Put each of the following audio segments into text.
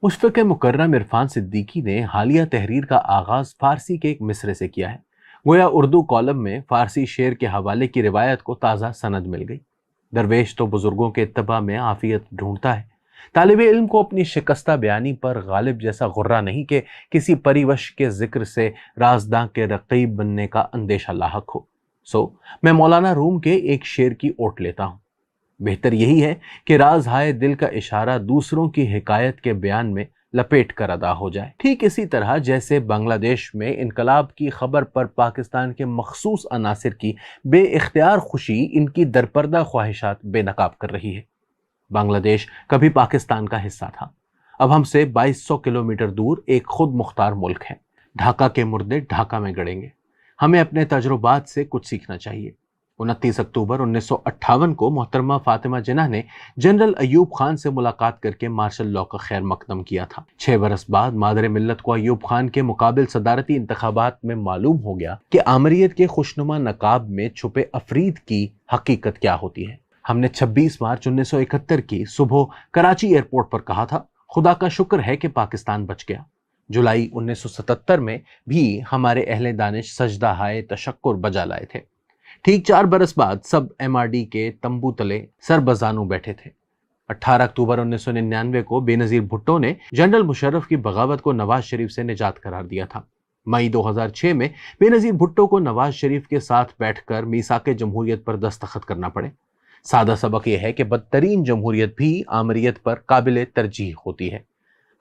मुशफ़िक़ मुकर्रम इरफान सिद्दीकी ने हालिया तहरीर का आगाज़ फ़ारसी के एक मिसरे से किया है। गोया उर्दू कॉलम में फ़ारसी शेर के हवाले की रिवायत को ताज़ा सनद मिल गई। दरवेश तो बुज़ुर्गों के इत्तबा में आफ़ियत ढूंढता है। तालिब इल्म को अपनी शिकस्ता बयानी पर गालिब जैसा गुर्रा नहीं कि किसी परिवश के जिक्र से राजदां के रकीब बनने का अंदेशा लाहक हो। मैं मौलाना रूम के एक शेर की ओट लेता हूँ। बेहतर यही है कि राज हाय दिल का इशारा दूसरों की हिकायत के बयान में लपेट कर अदा हो जाए। ठीक इसी तरह जैसे बांग्लादेश में इनकलाब की खबर पर पाकिस्तान के मखसूस अनासिर की बेइख्तियार खुशी इनकी दरपर्दा ख्वाहिशात बेनकाब कर रही है। बांग्लादेश कभी पाकिस्तान का हिस्सा था, अब हमसे 2200 किलोमीटर दूर एक खुद मुख्तार मुल्क है। ढाका के मुर्दे ढाका में गड़ेंगे। हमें अपने तजुर्बात से कुछ सीखना चाहिए। 29 अक्टूबर 1958 को मोहतरमा फातिमा जिन्ना ने जनरल अयूब खान से मुलाकात करके मार्शल लॉ का खैर मकदम किया था। 6 बरस बाद मादर मिल्लत को अयूब खान के मुकाबिल सदारती इंतखाबात में मालूम हो गया कि आमरीत के खुशनुमा नकाब में छुपे अफरीद की हकीकत क्या होती है। हमने 26 मार्च 1971 की सुबह कराची एयरपोर्ट पर कहा था, खुदा का शुक्र है कि पाकिस्तान बच गया। जुलाई 1977 में भी हमारे अहले दानिश सजदा हाय तशक्कुर बजा लाए थे। ठीक 4 बरस बाद सब MRD के तंबू तले सरबजानू बैठे थे। 18 अक्टूबर 1999 को बेनजीर भुट्टो ने जनरल मुशर्रफ की बगावत को नवाज शरीफ से निजात करार दिया था। मई 2006 में बेनजीर भुट्टो को नवाज शरीफ के साथ बैठकर मीसाके जमहूरियत पर दस्तखत करना पड़े। सादा सबक यह है कि बदतरीन जमहूरियत भी आमरीत पर काबिल तरजीह होती है।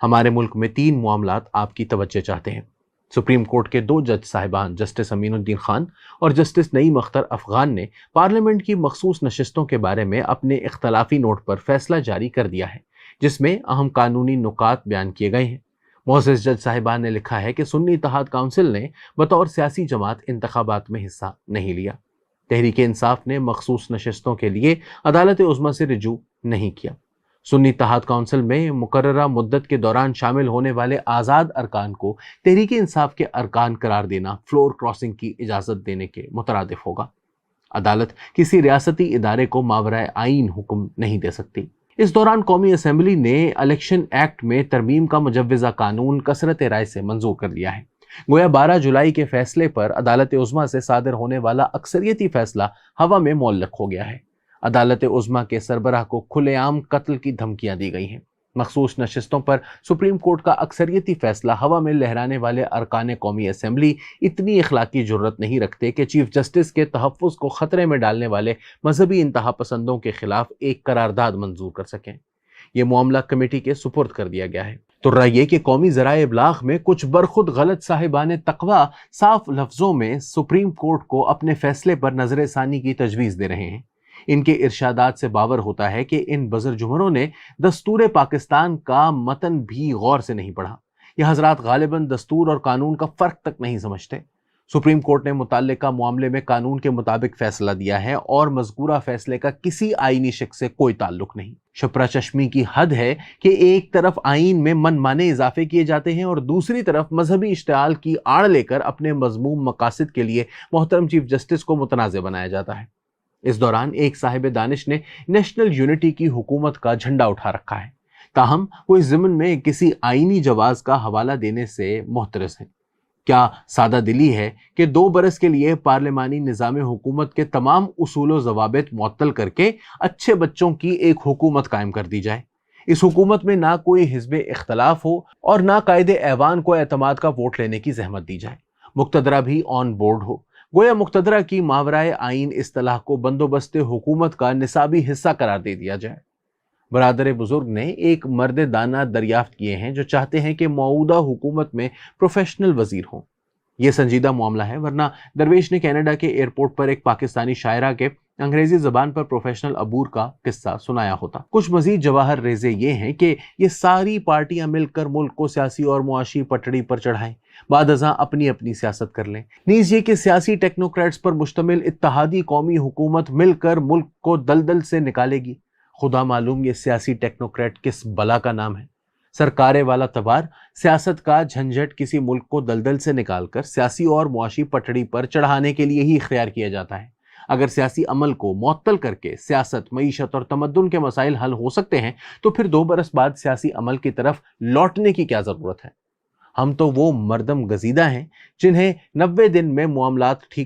हमारे मुल्क में 3 मामलात आपकी तवज्जो चाहते हैं। सुप्रीम कोर्ट के 2 जज साहिबान जस्टिस अमीनुद्दीन खान और जस्टिस नईम अख्तर अफगान ने पार्लियामेंट की मखसूस नशिस्तों के बारे में अपने इख्तलाफी नोट पर फैसला जारी कर दिया है, जिसमें अहम कानूनी नुकात बयान किए गए हैं। मोअज़्ज़ज़ जज साहिबान ने लिखा है कि सुन्नी इत्तेहाद काउंसिल ने बतौर सियासी जमात इंतखाबात में हिस्सा नहीं लिया। तहरीक इंसाफ ने मखसूस नशिस्तों के लिए अदालत उज़्मा से रिजू नहीं किया। सुन्नी इत्तेहाद काउंसिल में मुकर्ररा मुद्दत के दौरान शामिल होने वाले आज़ाद अरकान को तहरीक इंसाफ के अरकान करार देना फ्लोर क्रॉसिंग की इजाज़त देने के मुतरादिफ होगा। अदालत किसी रियासती इदारे को मावराए आईन हुक्म नहीं दे सकती। इस दौरान कौमी असम्बली ने इलेक्शन एक्ट में तरमीम का मुजव्वज़ा कानून कसरत राय से मंजूर कर लिया है। गोया 12 जुलाई के फैसले पर अदालत उज़्मा से सादर होने वाला अक्सरियती फैसला हवा में मुअल्लक हो गया है। अदालत उज़्मा के सरबराह को खुलेआम कत्ल की धमकियां दी गई हैं। मखसूस नशिस्तों पर सुप्रीम कोर्ट का अक्सरियती फैसला हवा में लहराने वाले अरकान कौमी असम्बली इतनी इखलाकी जुर्रत नहीं रखते कि चीफ जस्टिस के तहफ़्फ़ुज़ को खतरे में डालने वाले मजहबी इंतहा पसंदों के खिलाफ एक करारदाद मंजूर कर सकें। यह मामला कमेटी के सुपुर्द कर दिया गया है। तो राय कि कौमी ज़राए इब्लाग में कुछ बरखुद गलत साहिबान तक़वा साफ लफ्ज़ों में सुप्रीम कोर्ट को अपने फैसले पर नजर सानी की तजवीज़ दे रहे हैं। इनके इरशादात से बावर होता है कि इन बज़र जुमरों ने दस्तूर पाकिस्तान का मतन भी गौर से नहीं पढ़ा। यह हजरात गालिबन दस्तूर और कानून का फ़र्क तक नहीं समझते। सुप्रीम कोर्ट ने मुतल्लिका मामले में कानून के मुताबिक फैसला दिया है और मज़कूरा फैसले का किसी आईनी शक से कोई ताल्लुक नहीं। शपरा चश्मी की हद है कि एक तरफ आईन में मनमाने इजाफे किए जाते हैं और दूसरी तरफ मजहबी इश्तिआल की आड़ लेकर अपने मज़मूम मकासद के लिए मोहतरम चीफ जस्टिस को मुतनाज़ बनाया जाता है। इस दौरान एक साहिब दानिश ने नेशनल यूनिटी की हुकूमत का झंडा उठा रखा है, ताहम वो इस ज़िम्न में किसी आईनी जवाज का हवाला देने से मुहतरज़ है। क्या सादा दिली है कि 2 बरस के लिए पार्लिमानी निज़ाम हुकूमत के तमाम उसूल व ज़वाबित मुअत्तल करके अच्छे बच्चों की एक हुकूमत कायम कर दी जाए। इस हुकूमत में ना कोई हिज़्ब इख्तलाफ हो और ना कायदे ऐवान को एतमाद का वोट लेने की जहमत दी जाए। मुक्तदरा भी ऑन बोर्ड हो। गोया मुक्तदरा की मावराए आइन इस्तिलाह को बंदोबस्त हुकूमत का निसाबी हिस्सा करार दे दिया जाए। बरादर बुजुर्ग ने एक मर्द दाना दरियाफ्त किए हैं जो चाहते हैं कि मौजूदा हुकूमत में प्रोफेशनल वजीर हों। यह संजीदा मामला है, वरना दरवेश ने कनाडा के एयरपोर्ट पर एक पाकिस्तानी शायरा के अंग्रेजी ज़बान पर प्रोफेशनल अबूर का किस्सा सुनाया होता। कुछ मजीद जवाहर रेज़े ये हैं कि ये सारी पार्टियां मिलकर मुल्क को सियासी और मुआशी पटड़ी पर चढ़ाएं, बाद अज़ां अपनी अपनी सियासत कर लें। नीज़ ये कि सियासी टेक्नोक्रेट्स पर मुश्तमिल इत्तेहादी कौमी हुकूमत मिलकर मुल्क को दलदल से निकालेगी। खुदा मालूम ये सियासी टेक्नोक्रेट किस बला का नाम है। सरकारे वाला तबार सियासत का झंझट किसी मुल्क को दलदल से निकालकर सियासी और मुआशी पटड़ी पर चढ़ाने के लिए ही इख्तियार किया जाता है। اگر سیاسی عمل کو معطل کر کے سیاست، معیشت اور تمدن کے مسائل حل ہو سکتے ہیں تو پھر 2 برس بعد سیاسی عمل کی طرف لوٹنے کی کیا ضرورت ہے؟ ہم تو وہ مردم گزیدہ ہیں جنہیں 90 دن میں معاملات ٹھیک